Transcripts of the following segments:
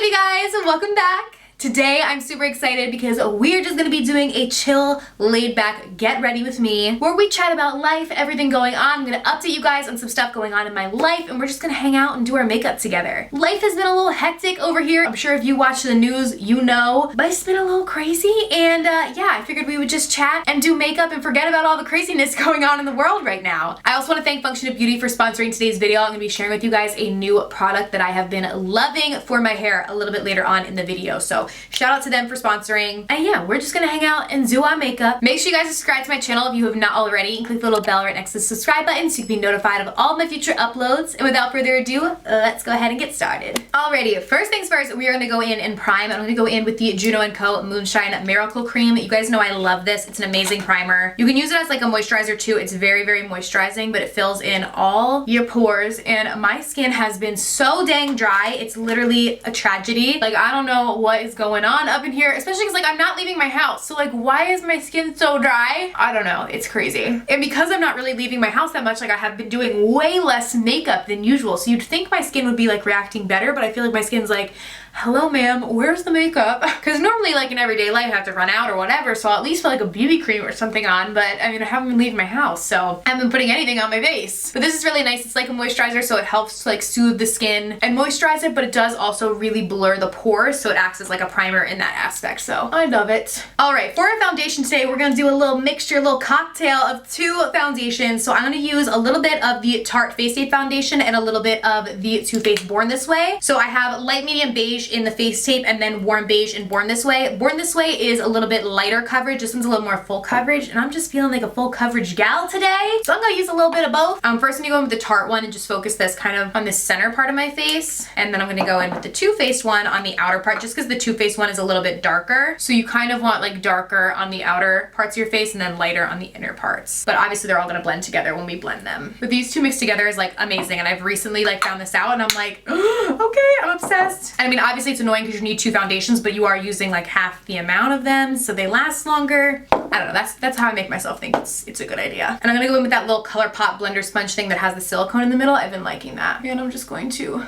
you guys, and welcome back. Today I'm super excited because we're just gonna be doing a chill, laid back, get ready with me, where we chat about life, everything going on. I'm gonna update you guys on some stuff going on in my life, and we're just gonna hang out and do our makeup together. Life has been a little hectic over here. I'm sure if you watch the news, you know, but it's been a little crazy, and yeah, I figured we would just chat and do makeup and forget about all the craziness going on in the world right now. I also want to thank Function of Beauty for sponsoring today's video. I'm gonna be sharing with you guys a new product that I have been loving for my hair a little bit later on in the video, so shout out to them for sponsoring. And yeah, we're just gonna hang out and do our makeup. Make sure you guys subscribe to my channel if you have not already, and click the little bell right next to the subscribe button so you can be notified of all of my future uploads. And without further ado, let's go ahead and get started. Alrighty, first things first, we are gonna go in and prime. I'm gonna go in with the Juno & Co. Moonshine Miracle Cream. You guys know I love this. It's an amazing primer. You can use it as like a moisturizer too. It's very, very moisturizing, but it fills in all your pores, and my skin has been so dang dry. It's literally a tragedy. Like, I don't know what is going on up in here, especially because like I'm not leaving my house, so like why is my skin so dry? I don't know, it's crazy. And because I'm not really leaving my house that much, like I have been doing way less makeup than usual, so you'd think my skin would be like reacting better, but I feel like my skin's like, hello ma'am, where's the makeup? Because normally like in everyday life I have to run out or whatever, so I'll at least put like a BB cream or something on, but I mean I haven't been leaving my house, so I haven't been putting anything on my face. But this is really nice. It's like a moisturizer, so it helps to like soothe the skin and moisturize it, but it does also really blur the pores, so it acts as like a primer in that aspect, so I love it. Alright, for our foundation today, we're gonna do a little mixture, a little cocktail of two foundations. So I'm gonna use a little bit of the Tarte Face Tape foundation and a little bit of the Too Faced Born This Way. So I have light medium beige in the Face Tape and then warm beige in Born This Way. Born This Way is a little bit lighter coverage. This one's a little more full coverage, and I'm just feeling like a full coverage gal today, so I'm gonna use a little bit of both. First I'm gonna go in with the Tarte one and just focus this kind of on the center part of my face, and then I'm gonna go in with the Too Faced one on the outer part, just because the Too Faced one is a little bit darker, so you kind of want like darker on the outer parts of your face and then lighter on the inner parts. But obviously they're all gonna blend together when we blend them. But these two mixed together is like amazing, and I've recently like found this out and I'm like, okay, I'm obsessed. And I mean, obviously it's annoying because you need two foundations, but you are using like half the amount of them, so they last longer. I don't know, that's how I make myself think it's a good idea. And I'm gonna go in with that little ColourPop blender sponge thing that has the silicone in the middle. I've been liking that. And I'm just going to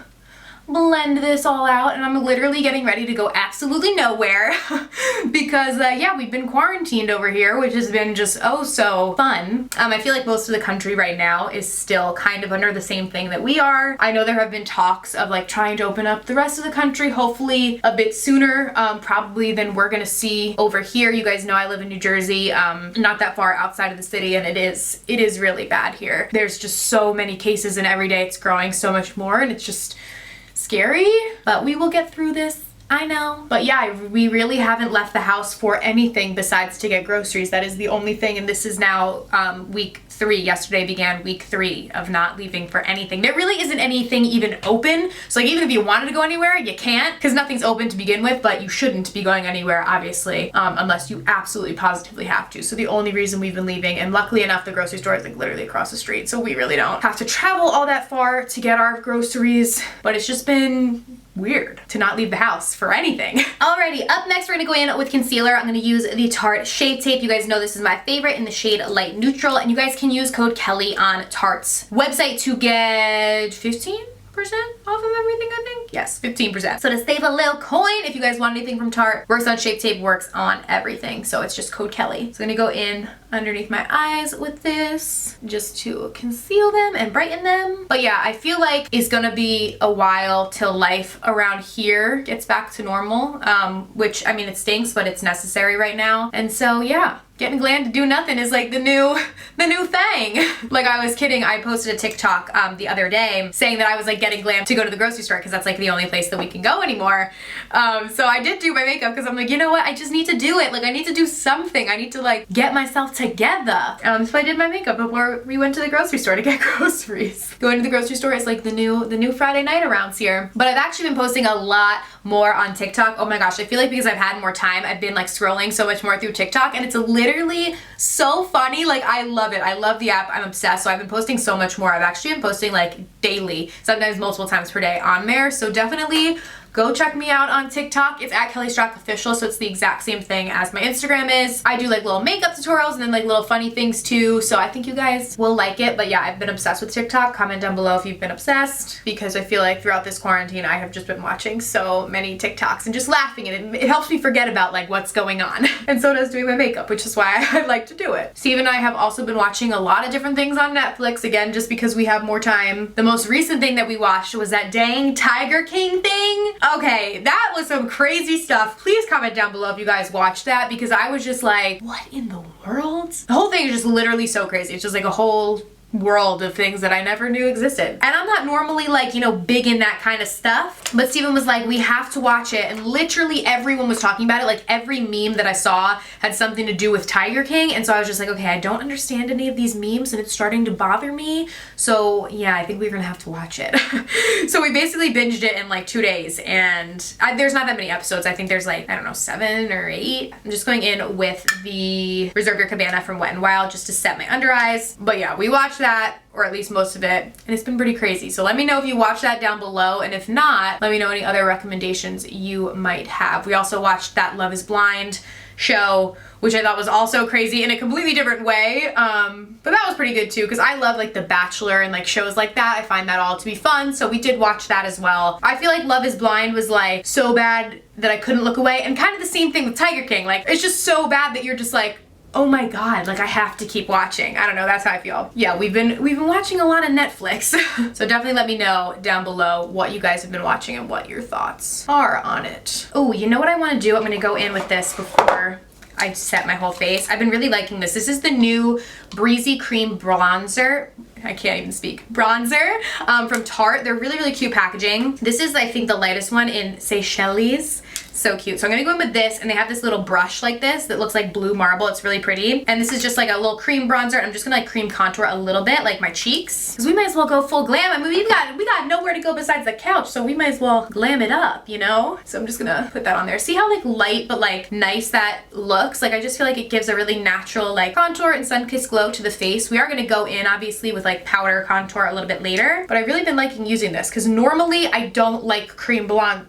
blend this all out, and I'm literally getting ready to go absolutely nowhere because yeah, we've been quarantined over here, which has been just oh so fun. I feel like most of the country right now is still kind of under the same thing that we are. I know there have been talks of like trying to open up the rest of the country, hopefully a bit sooner probably than we're gonna see over here. You guys know I live in New Jersey, not that far outside of the city, and it is really bad here. There's just so many cases, and every day it's growing so much more, and it's just scary, but we will get through this. I know. But yeah, we really haven't left the house for anything besides to get groceries. That is the only thing, and this is now week 3. Yesterday began week 3 of not leaving for anything. There really isn't anything even open, so like even if you wanted to go anywhere, you can't, because nothing's open to begin with, but you shouldn't be going anywhere, obviously, unless you absolutely positively have to. So the only reason we've been leaving, and luckily enough the grocery store is like literally across the street, so we really don't have to travel all that far to get our groceries, but it's just been weird to not leave the house for anything. Alrighty, up next we're gonna go in with concealer. I'm gonna use the Tarte Shape Tape. You guys know this is my favorite in the shade Light Neutral, and you guys can use code Kelly on Tarte's website to get 15% off of everything, I think. Yes, 15%. So to save a little coin, if you guys want anything from Tarte, works on Shape Tape, works on everything. So it's just code Kelly. So I'm gonna go in underneath my eyes with this just to conceal them and brighten them. But yeah, I feel like it's gonna be a while till life around here gets back to normal, which I mean it stinks, but it's necessary right now. And so yeah, getting glam to do nothing is like the new thing. Like I was kidding, I posted a TikTok the other day saying that I was like getting glam to go to the grocery store because that's like the only place that we can go anymore. So I did do my makeup because I'm like, you know what, I just need to do it. Like I need to do something. I need to like get myself together. So I did my makeup before we went to the grocery store to get groceries. Going to the grocery store is like the new Friday night around here. But I've actually been posting a lot more on TikTok. Oh my gosh, I feel like because I've had more time, I've been like scrolling so much more through TikTok, and it's literally so funny. Like I love it. I love the app. I'm obsessed. So I've been posting so much more. I've actually been posting like daily, sometimes multiple times per day on there. So definitely go check me out on TikTok. It's at Kelly Strack Official, so it's the exact same thing as my Instagram is. I do like little makeup tutorials and then like little funny things too, so I think you guys will like it. But yeah, I've been obsessed with TikTok. Comment down below if you've been obsessed, because I feel like throughout this quarantine I have just been watching so many TikToks and just laughing, and it helps me forget about like what's going on. And so does doing my makeup, which is why I like to do it. Steve and I have also been watching a lot of different things on Netflix, again just because we have more time. The most recent thing that we watched was that dang Tiger King thing. Okay, that was some crazy stuff. Please comment down below if you guys watched that, because I was just like, what in the world? The whole thing is just literally so crazy. It's just like a whole world of things that I never knew existed. And I'm not normally like, you know, big in that kind of stuff, but Steven was like, we have to watch it, and literally everyone was talking about it. Like every meme that I saw had something to do with Tiger King, and so I was just like, okay, I don't understand any of these memes and it's starting to bother me, so yeah, I think we're gonna have to watch it. So we basically binged it in like 2 days, and there's not that many episodes. I think there's like, I don't know, 7 or 8. I'm just going in with the Reserve Your Cabana from Wet n Wild just to set my under eyes. But yeah, we watched that, or at least most of it, and it's been pretty crazy. So let me know if you watched that down below, and if not, let me know any other recommendations you might have. We also watched that Love is Blind show, which I thought was also crazy in a completely different way, but that was pretty good too, because I love like The Bachelor and like shows like that. I find that all to be fun, so we did watch that as well. I feel like Love is Blind was like so bad that I couldn't look away, and kind of the same thing with Tiger King. Like it's just so bad that you're just like, oh my god, like I have to keep watching. I don't know, that's how I feel. Yeah, we've been watching a lot of Netflix. So definitely let me know down below what you guys have been watching and what your thoughts are on it. Oh, you know what I want to do? I'm gonna go in with this before I set my whole face. I've been really liking this. This is the new Breezy Cream Bronzer. I can't even speak. Bronzer from Tarte. They're really, really cute packaging. This is, I think, the lightest one in Seychelles. So cute. So I'm gonna go in with this, and they have this little brush like this that looks like blue marble. It's really pretty. And this is just like a little cream bronzer, and I'm just gonna like cream contour a little bit, like my cheeks, because we might as well go full glam. I mean, we got nowhere to go besides the couch, so we might as well glam it up, you know? So I'm just gonna put that on there. See how like light but like nice that looks? Like I just feel like it gives a really natural like contour and sun-kissed glow to the face. We are gonna go in obviously with like powder contour a little bit later, but I've really been liking using this because normally I don't like cream blonde.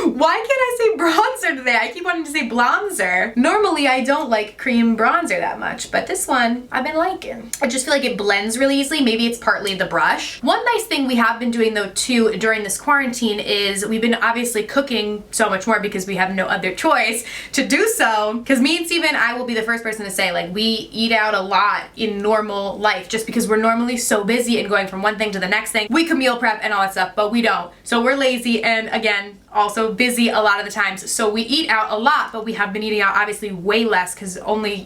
Why can't I say bronzer today? I keep wanting to say bronzer. Normally I don't like cream bronzer that much, but this one I've been liking. I just feel like it blends really easily. Maybe it's partly the brush. One nice thing we have been doing though too during this quarantine is we've been obviously cooking so much more because we have no other choice to do so. Because me and Steven, I will be the first person to say, like, we eat out a lot in normal life just because we're normally so busy and going from one thing to the next thing. We can meal prep and all that stuff, but we don't. So we're lazy, and again, also busy a lot of the times, so we eat out a lot, but we have been eating out obviously way less because the only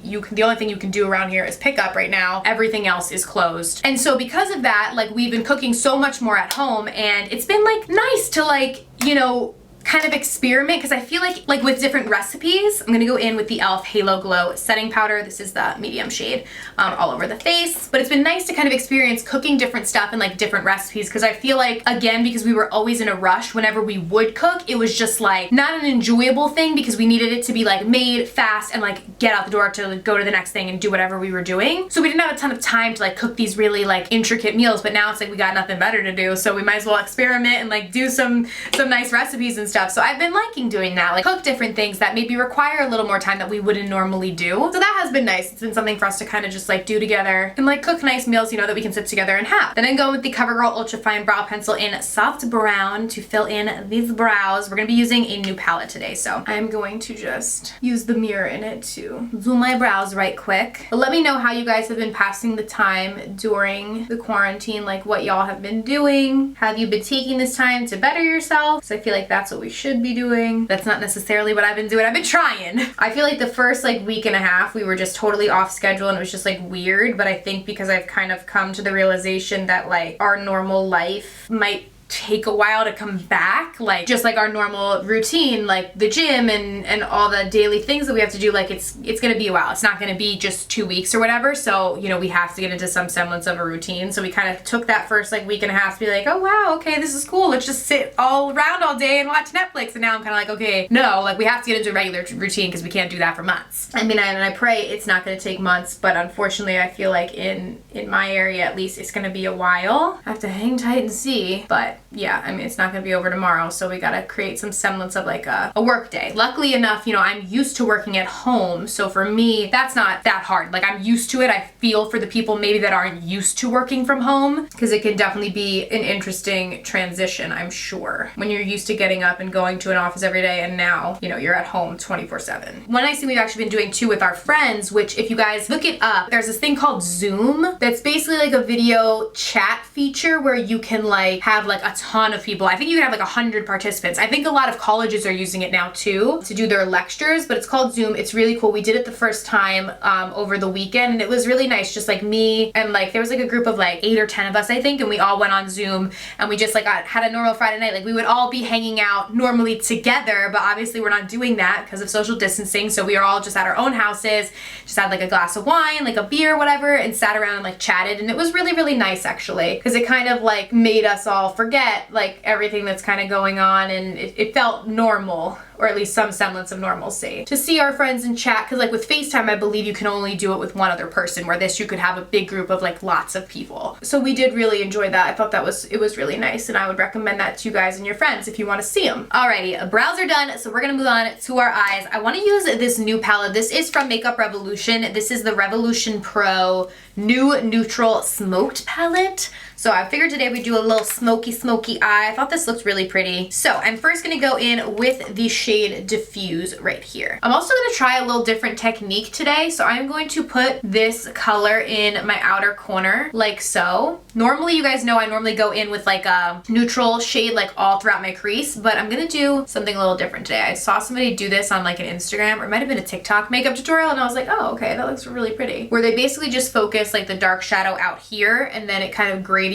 thing you can do around here is pick up right now. Everything else is closed. And so because of that, like, we've been cooking so much more at home, and it's been like nice to like, you know, kind of experiment, because I feel like with different recipes. I'm gonna go in with the e.l.f. Halo Glow setting powder. This is the medium shade, all over the face. But it's been nice to kind of experience cooking different stuff and like different recipes, because I feel like, again, because we were always in a rush whenever we would cook, it was just like not an enjoyable thing because we needed it to be like made fast and like get out the door to like, go to the next thing and do whatever we were doing. So we didn't have a ton of time to like cook these really like intricate meals, but now it's like we got nothing better to do, so we might as well experiment and like do some nice recipes and stuff. So I've been liking doing that, like cook different things that maybe require a little more time that we wouldn't normally do. So that has been nice. It's been something for us to kind of just like do together and like cook nice meals, you know, that we can sit together and have. Then I go with the CoverGirl Ultra Fine Brow Pencil in Soft Brown to fill in these brows. We're gonna be using a new palette today, so I'm going to just use the mirror in it to do my brows right quick. But let me know how you guys have been passing the time during the quarantine, like what y'all have been doing. Have you been taking this time to better yourself? Because I feel like that's what we should be doing. That's not necessarily what I've been doing. I've been trying. I feel like the first like week and a half we were just totally off schedule and it was just like weird, but I think because I've kind of come to the realization that like our normal life might take a while to come back, like just like our normal routine, like the gym and all the daily things that we have to do, like it's gonna be a while. It's not gonna be just 2 weeks or whatever, so you know, we have to get into some semblance of a routine. So we kind of took that first like week and a half to be like, oh wow, okay, this is cool, let's just sit all around all day and watch Netflix. And now I'm kind of like, okay, no, like we have to get into a regular routine because we can't do that for months. I mean, and I pray it's not gonna take months, but unfortunately I feel like in my area at least it's gonna be a while. I have to hang tight and see, but yeah, I mean, it's not gonna be over tomorrow, so we gotta create some semblance of like a work day. Luckily enough, you know, I'm used to working at home, so for me, that's not that hard. Like, I'm used to it. I feel for the people maybe that aren't used to working from home, because it can definitely be an interesting transition, I'm sure, when you're used to getting up and going to an office every day, and now, you know, you're at home 24/7. One nice thing we've actually been doing too with our friends, which if you guys look it up, there's this thing called Zoom that's basically like a video chat feature where you can like have like a ton of people. I think you can have like 100 participants. I think a lot of colleges are using it now too to do their lectures, but it's called Zoom. It's really cool. We did it the first time over the weekend, and it was really nice. Just like me and like there was like a group of like 8 or 10 of us, I think, and we all went on Zoom and we just like had a normal Friday night. Like we would all be hanging out normally together, but obviously we're not doing that because of social distancing. So we are all just at our own houses, just had like a glass of wine, like a beer, whatever, and sat around and like chatted. And it was really, really nice actually, because it kind of like made us all forget like everything that's kind of going on, and it felt normal, or at least some semblance of normalcy, to see our friends in chat. Because like with FaceTime, I believe you can only do it with one other person, where this you could have a big group of like lots of people. So we did really enjoy that. I thought it was really nice, and I would recommend that to you guys and your friends if you want to see them. Alrighty, brows are done, so we're gonna move on to our eyes. I want to use this new palette. This is from Makeup Revolution. This is the Revolution Pro New Neutral Smoked Palette. So I figured today we'd do a little smoky eye. I thought this looked really pretty. So I'm first gonna go in with the shade Diffuse right here. I'm also gonna try a little different technique today. So I'm going to put this color in my outer corner, like so. Normally, you guys know I normally go in with like a neutral shade like all throughout my crease, but I'm gonna do something a little different today. I saw somebody do this on like an Instagram, or it might have been a TikTok makeup tutorial, and I was like, oh, okay, that looks really pretty. Where they basically just focus like the dark shadow out here, and then it kind of gradient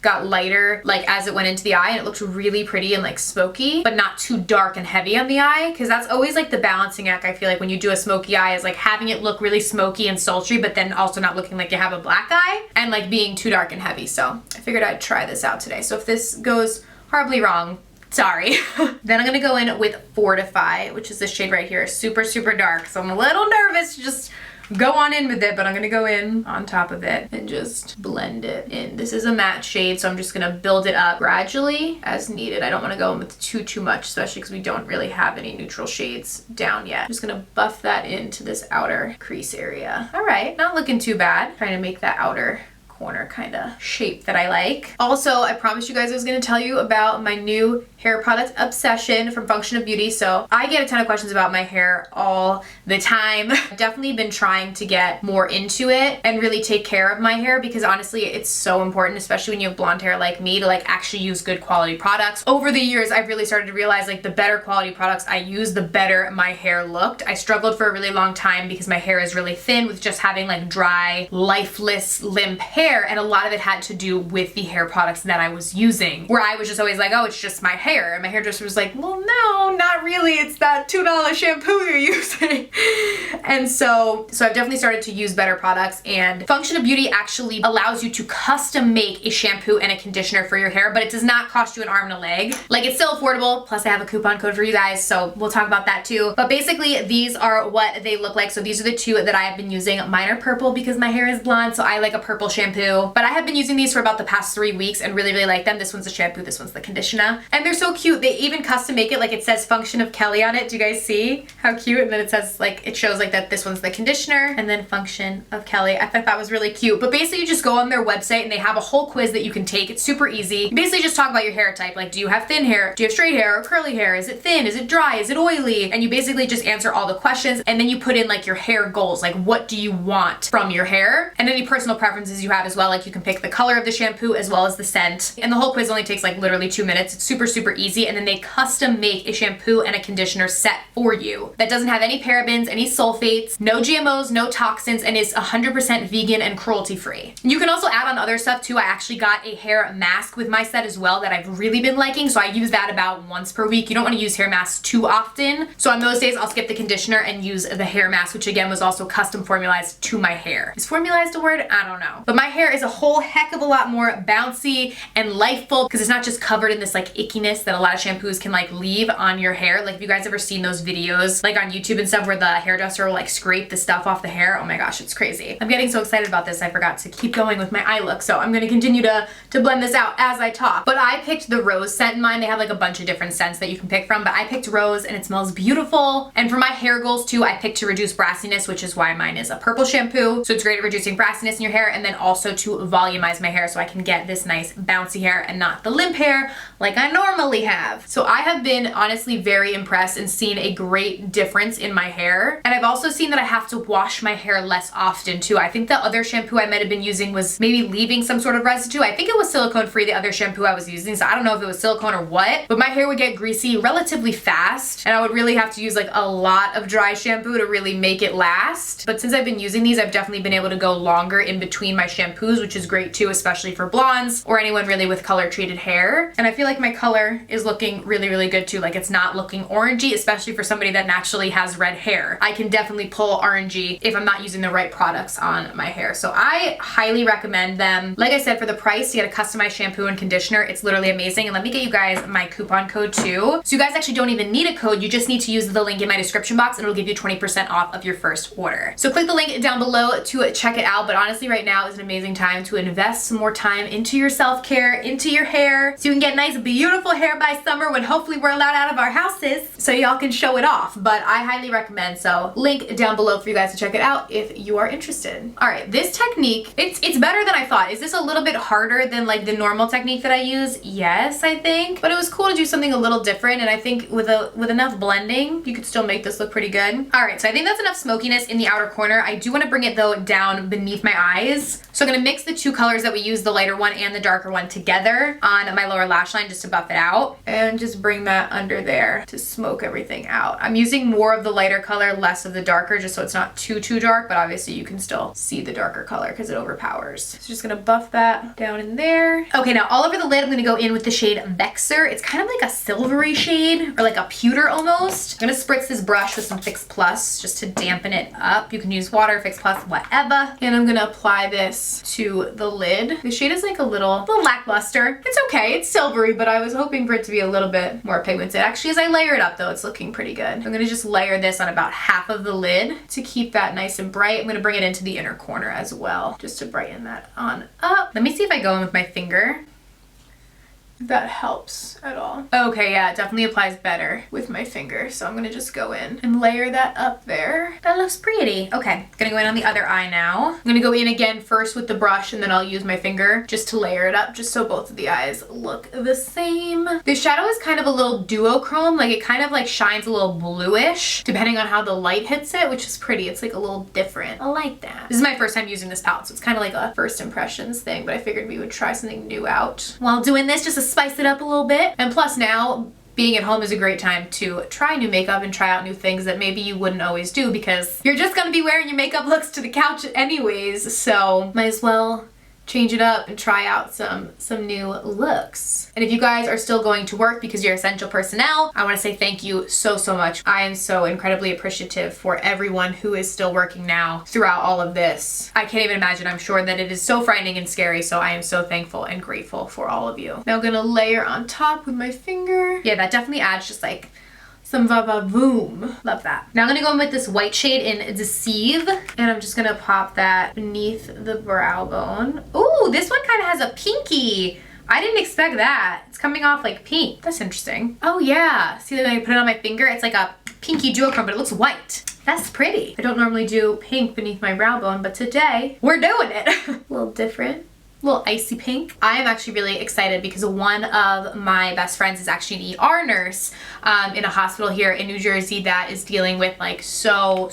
got lighter like as it went into the eye, and it looked really pretty and like smoky, but not too dark and heavy on the eye, because that's always like the balancing act, I feel like, when you do a smoky eye, is like having it look really smoky and sultry, but then also not looking like you have a black eye, and like being too dark and heavy. So I figured I'd try this out today. So if this goes horribly wrong, sorry. Then I'm gonna go in with Fortify, which is this shade right here. Super dark, so I'm a little nervous to just go on in with it, but I'm gonna go in on top of it and just blend it in. This is a matte shade, so I'm just gonna build it up gradually as needed. I don't wanna go in with too much, especially because we don't really have any neutral shades down yet. I'm just gonna buff that into this outer crease area. All right, not looking too bad. Trying to make that outer corner kind of shape that I like. Also, I promised you guys I was going to tell you about my new hair product obsession from Function of Beauty. So I get a ton of questions about my hair all the time. I've definitely been trying to get more into it and really take care of my hair, because honestly it's so important, especially when you have blonde hair like me, to like actually use good quality products. Over the years, I've really started to realize like the better quality products I use, the better my hair looked. I struggled for a really long time because my hair is really thin with just having like dry, lifeless, limp hair, and a lot of it had to do with the hair products that I was using, where I was just always like, oh, it's just my hair, and my hairdresser was like, well, no, not really, it's that $2 shampoo you're using. And so I've definitely started to use better products, and Function of Beauty actually allows you to custom make a shampoo and a conditioner for your hair, but it does not cost you an arm and a leg. Like, it's still affordable, plus I have a coupon code for you guys, so we'll talk about that too. But basically, these are what they look like. So these are the two that I have been using. Mine are purple because my hair is blonde, so I like a purple shampoo. But I have been using these for about the past 3 weeks and really like them. This one's the shampoo, this one's the conditioner. And they're so cute. They even custom make it, like it says Function of Kelly on it. Do you guys see how cute? And then it says like, it shows like that this one's the conditioner and then Function of Kelly. I thought that was really cute. But basically you just go on their website and they have a whole quiz that you can take. It's super easy. You basically just talk about your hair type. Like, do you have thin hair? Do you have straight hair or curly hair? Is it thin? Is it dry? Is it oily? And you basically just answer all the questions, and then you put in like your hair goals. Like, what do you want from your hair? And any personal preferences you have as well. Like, you can pick the color of the shampoo as well as the scent. And the whole quiz only takes like literally 2 minutes. It's super easy. And then they custom make a shampoo and a conditioner set for you that doesn't have any parabens, any sulfates, no GMOs, no toxins, and is 100% vegan and cruelty free. You can also add on other stuff too. I actually got a hair mask with my set as well that I've really been liking. So I use that about once per week. You don't want to use hair masks too often. So on those days, I'll skip the conditioner and use the hair mask, which again was also custom formulized to my hair. Is formulized a word? I don't know. But my hair is a whole heck of a lot more bouncy and lifeful because it's not just covered in this like ickiness that a lot of shampoos can like leave on your hair. hair. Like, if you guys ever seen those videos like on YouTube and stuff where the hairdresser will like scrape the stuff off the hair, oh my gosh, it's crazy. I'm getting so excited about this, I forgot to keep going with my eye look, so I'm gonna continue to blend this out as I talk. But I picked the rose scent in mine. They have like a bunch of different scents that you can pick from, but I picked rose and it smells beautiful. And for my hair goals too, I picked to reduce brassiness, which is why mine is a purple shampoo. So it's great at reducing brassiness in your hair, and then also to volumize my hair so I can get this nice bouncy hair and not the limp hair like I normally have. So I have been honestly very impressed and seen a great difference in my hair. And I've also seen that I have to wash my hair less often too. I think the other shampoo I might have been using was maybe leaving some sort of residue. I think it was silicone free, the other shampoo I was using, so I don't know if it was silicone or what, but my hair would get greasy relatively fast, and I would really have to use like a lot of dry shampoo to really make it last. But since I've been using these, I've definitely been able to go longer in between my shampoos, which is great too, especially for blondes or anyone really with color treated hair. And I feel like my color is looking really, really good too. Like, it's not looking orangey, especially for somebody that naturally has red hair. I can definitely pull orangey if I'm not using the right products on my hair. So I highly recommend them. Like I said, for the price to get a customized shampoo and conditioner, it's literally amazing. And let me get you guys my coupon code too. So you guys actually don't even need a code. You just need to use the link in my description box and it'll give you 20% off of your first order. So click the link down below to check it out. But honestly, right now is an amazing time to invest some more time into your self-care, into your hair, so you can get nice, beautiful hair by summer when hopefully we're allowed out of our houses so y'all can show it off. But I highly recommend, so link down below for you guys to check it out if you are interested. All right, this technique, it's better than I thought. Is this a little bit harder than like the normal technique that I use? Yes, I think. But it was cool to do something a little different, and I think with enough blending, you could still make this look pretty good. All right, so I think that's enough smokiness in the outer corner. I do want to bring it though down beneath my eyes. So I'm gonna mix the two colors that we use, the lighter one and the darker one, together on my lower lash line just to buff it out, and just bring that under there to smoke everything out. I'm using more of the lighter color, less of the darker, just so it's not too dark, but obviously you can still see the darker color because it overpowers. So just gonna buff that down in there. Okay, now all over the lid, I'm gonna go in with the shade Vexer. It's kind of like a silvery shade, or like a pewter almost. I'm gonna spritz this brush with some Fix Plus just to dampen it up. You can use water, Fix Plus, whatever. And I'm gonna apply this to the lid. The shade is like a little lackluster. It's okay, it's silvery, but I was hoping for it to be a little bit more pigmented. Actually, as I layer it up though, it's looking pretty good. I'm gonna just layer this on about half of the lid to keep that nice and bright. I'm gonna bring it into the inner corner as well, just to brighten that on up. Let me see if I go in with my finger, if that helps at all. Okay, yeah, it definitely applies better with my finger. So I'm gonna just go in and layer that up there. That looks pretty. Okay, gonna go in on the other eye now. I'm gonna go in again first with the brush, and then I'll use my finger just to layer it up, just so both of the eyes look the same. The shadow is kind of a little duochrome, like it kind of like shines a little bluish depending on how the light hits it, which is pretty. It's like a little different. I like that. This is my first time using this palette, so it's kind of like a first impressions thing, but I figured we would try something new out while doing this, just to spice it up a little bit. And plus, now being at home is a great time to try new makeup and try out new things that maybe you wouldn't always do, because you're just gonna be wearing your makeup looks to the couch anyways, so might as well change it up and try out some new looks. And if you guys are still going to work because you're essential personnel, I want to say thank you so much. I am so incredibly appreciative for everyone who is still working now throughout all of this. I can't even imagine. I'm sure that it is so frightening and scary, so I am so thankful and grateful for all of you. Now I'm gonna layer on top with my finger. Yeah, that definitely adds just like some va-va-voom. Love that. Now I'm gonna go in with this white shade in Deceive, and I'm just gonna pop that beneath the brow bone. Ooh, this one kind of has a pinky. I didn't expect that. It's coming off like pink. That's interesting. Oh yeah, see that when I put it on my finger, it's like a pinky duochrome, but it looks white. That's pretty. I don't normally do pink beneath my brow bone, but today we're doing it. A little different. Little icy pink. I am actually really excited because one of my best friends is actually an ER nurse in a hospital here in New Jersey that is dealing with like so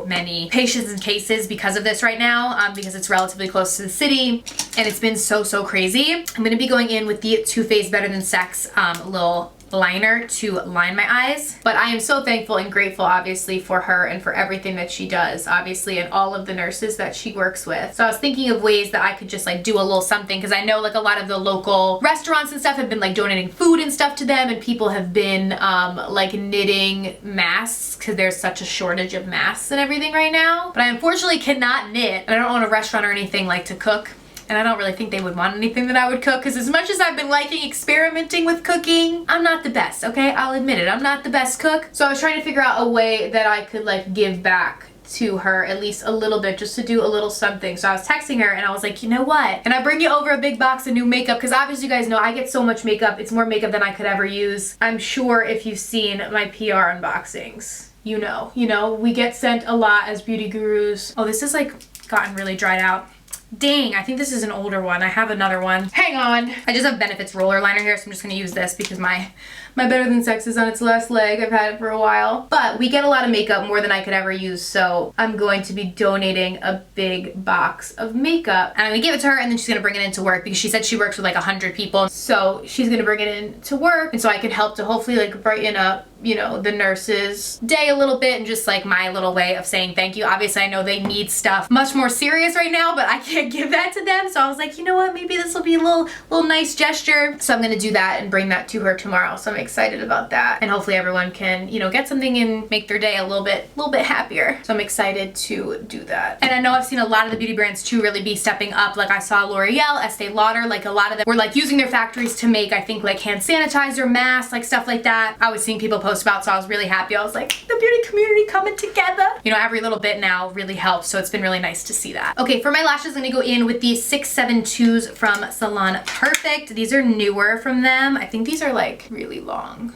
many patients and cases because of this right now, because it's relatively close to the city, and it's been so crazy. I'm gonna be going in with the Too Faced Better Than Sex little liner to line my eyes. But I am so thankful and grateful obviously for her and for everything that she does, obviously, and all of the nurses that she works with. So I was thinking of ways that I could just like do a little something, because I know like a lot of the local restaurants and stuff have been like donating food and stuff to them, and people have been like knitting masks because there's such a shortage of masks and everything right now. But I unfortunately cannot knit, and I don't own a restaurant or anything like to cook And I don't really think they would want anything that I would cook, because as much as I've been liking experimenting with cooking, I'm not the best, okay? I'll admit it, I'm not the best cook. So I was trying to figure out a way that I could like give back to her at least a little bit, just to do a little something. So I was texting her and I was like, you know what? Can I bring you over a big box of new makeup? Because obviously you guys know I get so much makeup. It's more makeup than I could ever use. I'm sure if you've seen my PR unboxings, you know, we get sent a lot as beauty gurus. Oh, this is like gotten really dried out. Dang, I think this is an older one. I have another one. Hang on. I just have Benefit's roller liner here, so I'm just gonna use this because my Better Than Sex is on its last leg. I've had it for a while. But we get a lot of makeup, more than I could ever use, so I'm going to be donating a big box of makeup. And I'm gonna give it to her, and then she's gonna bring it into work because she said she works with like 100 people. So she's gonna bring it into work, and so I can help to hopefully like brighten up, you know, the nurses' day a little bit, and just like my little way of saying thank you. Obviously I know they need stuff much more serious right now, but I can't give that to them. So I was like, you know what, maybe this will be a little nice gesture. So I'm gonna do that and bring that to her tomorrow. So I'm excited about that, and hopefully everyone can, you know, get something and make their day a little bit happier. So I'm excited to do that. And I know I've seen a lot of the beauty brands too really be stepping up. Like I saw L'Oreal, Estee Lauder, like a lot of them were like using their factories to make, I think, like hand sanitizer, masks, like stuff like that. I was seeing people post about, so I was really happy. I was like, the beauty community coming together. You know, every little bit now really helps, so it's been really nice to see that. Okay, for my lashes, I'm gonna go in with these 672s from Salon Perfect. These are newer from them. I think these are like really long.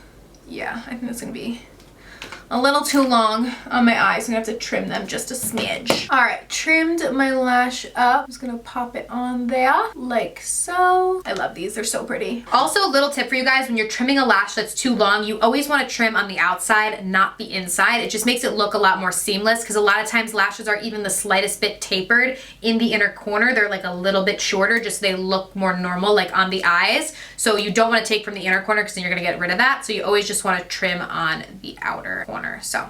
Yeah, I think that's gonna be a little too long on my eyes. I'm gonna have to trim them just a smidge. All right, trimmed my lash up. I'm just gonna pop it on there like so. I love these, they're so pretty. Also, a little tip for you guys, when you're trimming a lash that's too long, you always wanna trim on the outside, not the inside. It just makes it look a lot more seamless, because a lot of times lashes are even the slightest bit tapered in the inner corner. They're like a little bit shorter, just so they look more normal, like on the eyes. So you don't wanna take from the inner corner, because then you're gonna get rid of that. So you always just wanna trim on the outer corner. So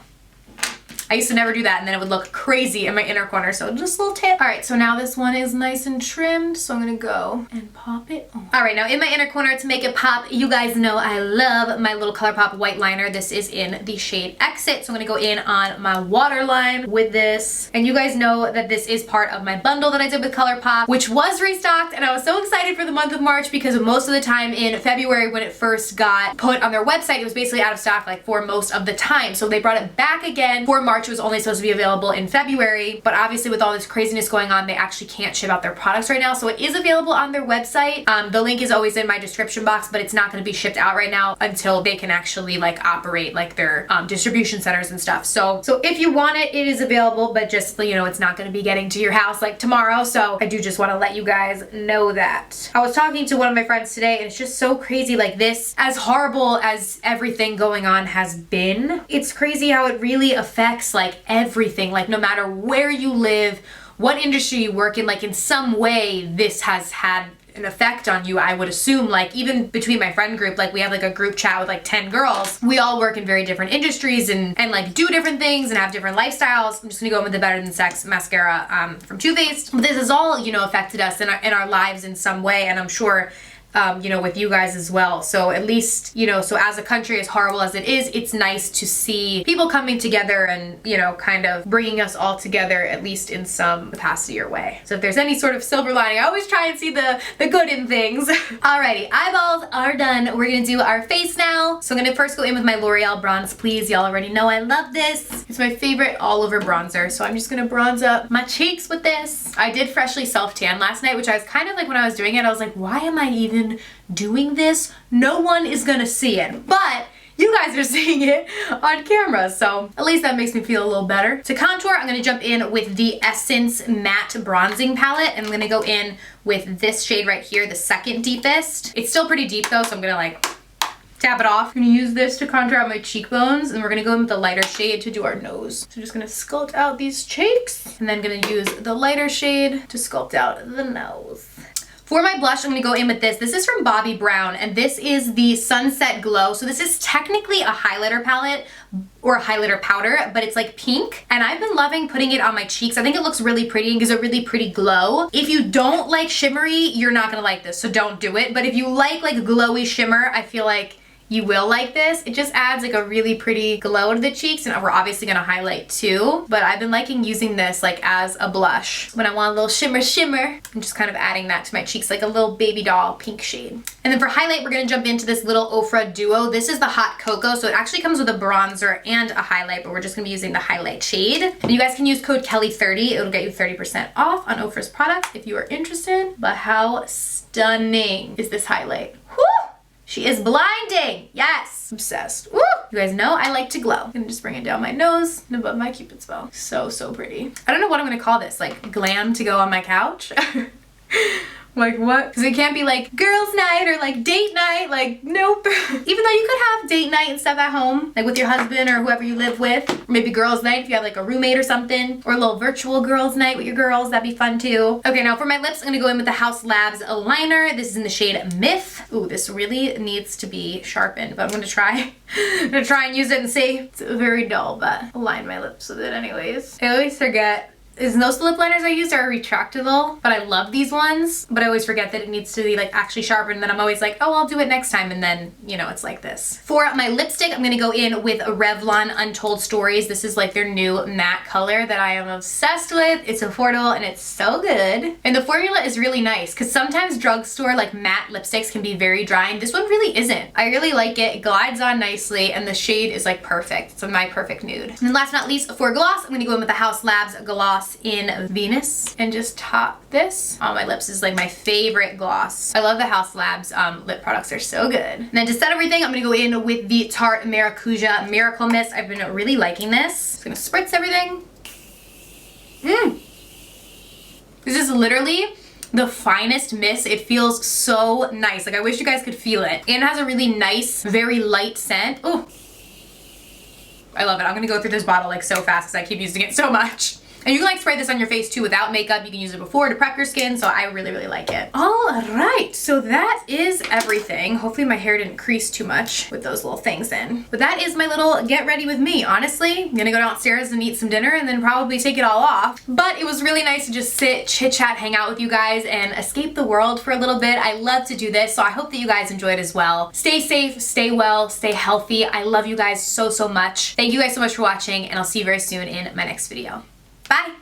I used to never do that, and then it would look crazy in my inner corner, so just a little tip. All right, so now this one is nice and trimmed, so I'm gonna go and pop it on. All right, now in my inner corner, to make it pop, you guys know I love my little ColourPop white liner. This is in the shade Exit, so I'm gonna go in on my waterline with this. And you guys know that this is part of my bundle that I did with ColourPop, which was restocked, and I was so excited for the month of March, because most of the time in February when it first got put on their website, it was basically out of stock like for most of the time. So they brought it back again for March. It was only supposed to be available in February, but obviously with all this craziness going on, they actually can't ship out their products right now. So it is available on their website. The link is always in my description box, but it's not going to be shipped out right now until they can actually like operate like their distribution centers and stuff. So if you want it, it is available, but just, you know, it's not going to be getting to your house like tomorrow. So I do just want to let you guys know that. I was talking to one of my friends today, and it's just so crazy, like this, as horrible as everything going on has been, it's crazy how it really affects like everything. Like no matter where you live, what industry you work in, like in some way this has had an effect on you, I would assume. Like even between my friend group, like we have like a group chat with like 10 girls. We all work in very different industries and like do different things and have different lifestyles. I'm just gonna go in with the Better Than Sex mascara from Too Faced. This has all, you know, affected us in our lives in some way, and I'm sure you know, with you guys as well. So at least, you know, so as a country, as horrible as it is, it's nice to see people coming together and, you know, kind of bringing us all together, at least in some capacity or way. So if there's any sort of silver lining, I always try and see the good in things. Alrighty, eyeballs are done. We're gonna do our face now. So I'm gonna first go in with my L'Oreal Bronze Please. Y'all already know I love this. It's my favorite all over bronzer. So I'm just gonna bronze up my cheeks with this. I did freshly self-tan last night, which I was kind of like, when I was doing it, I was like, why am I even doing this? No one is gonna see it, but you guys are seeing it on camera, so at least that makes me feel a little better. To contour, I'm gonna jump in with the Essence Matte Bronzing Palette, and I'm gonna go in with this shade right here, the second deepest. It's still pretty deep though, so I'm gonna like tap it off. I'm gonna use this to contour out my cheekbones, and we're gonna go in with the lighter shade to do our nose. So I'm just gonna sculpt out these cheeks, and then gonna use the lighter shade to sculpt out the nose. For my blush, I'm gonna go in with this. This is from Bobbi Brown, and this is the Sunset Glow. So this is technically a highlighter palette or a highlighter powder, but it's like pink. And I've been loving putting it on my cheeks. I think it looks really pretty and gives a really pretty glow. If you don't like shimmery, you're not gonna like this, so don't do it. But if you like glowy shimmer, I feel like you will like this. It just adds like a really pretty glow to the cheeks, and we're obviously gonna highlight too, but I've been liking using this like as a blush when I want a little shimmer. I'm just kind of adding that to my cheeks like a little baby doll pink shade. And then for highlight, we're gonna jump into this little Ofra Duo. This is the Hot Cocoa, so it actually comes with a bronzer and a highlight, but we're just gonna be using the highlight shade. And you guys can use code Kelly30. It'll get you 30% off on Ofra's products if you are interested. But how stunning is this highlight? Whew! She is blinding. Yes. Obsessed. Woo! You guys know I like to glow. I'm gonna just bring it down my nose and above my cupid's bow. So, so pretty. I don't know what I'm gonna call this. Like glam to go on my couch? Like what? Because it can't be like girls night or like date night. Like nope. Even though you could have date night and stuff at home, like with your husband or whoever you live with. Or maybe girls night if you have like a roommate or something. Or a little virtual girls night with your girls. That'd be fun too. Okay, now for my lips, I'm gonna go in with the House Labs liner. This is in the shade Myth. Ooh, this really needs to be sharpened, but I'm gonna try. I'm gonna try and use it and see. It's very dull, but I'll line my lips with it anyways. I always forget. Most of the lip liners I use are retractable, but I love these ones. But I always forget that it needs to be like actually sharpened, and then I'm always like, oh, I'll do it next time, and then, you know, it's like this. For my lipstick, I'm gonna go in with a Revlon Untold Stories. This is like their new matte color that I am obsessed with. It's affordable and it's so good. And the formula is really nice, because sometimes drugstore like matte lipsticks can be very dry, and this one really isn't. I really like it. It glides on nicely, and the shade is like perfect. It's my perfect nude. And then last but not least, for gloss, I'm gonna go in with the House Labs Gloss in Venus and just top this on my lips. This is like my favorite gloss. I love the House Labs lip products. They're so good. And then to set everything, I'm gonna go in with the Tarte Maracuja Miracle Mist. I've been really liking this. Just gonna spritz everything. This is literally the finest mist. It feels so nice. Like I wish you guys could feel it. And it has a really nice, very light scent. Oh, I love it. I'm gonna go through this bottle like so fast because I keep using it so much. And you can like spray this on your face too without makeup. You can use it before to prep your skin, so I really, really like it. All right, so that is everything. Hopefully my hair didn't crease too much with those little things in. But that is my little get ready with me. Honestly, I'm gonna go downstairs and eat some dinner and then probably take it all off. But it was really nice to just sit, chit chat, hang out with you guys and escape the world for a little bit. I love to do this, so I hope that you guys enjoyed as well. Stay safe, stay well, stay healthy. I love you guys so, so much. Thank you guys so much for watching, and I'll see you very soon in my next video. Bye.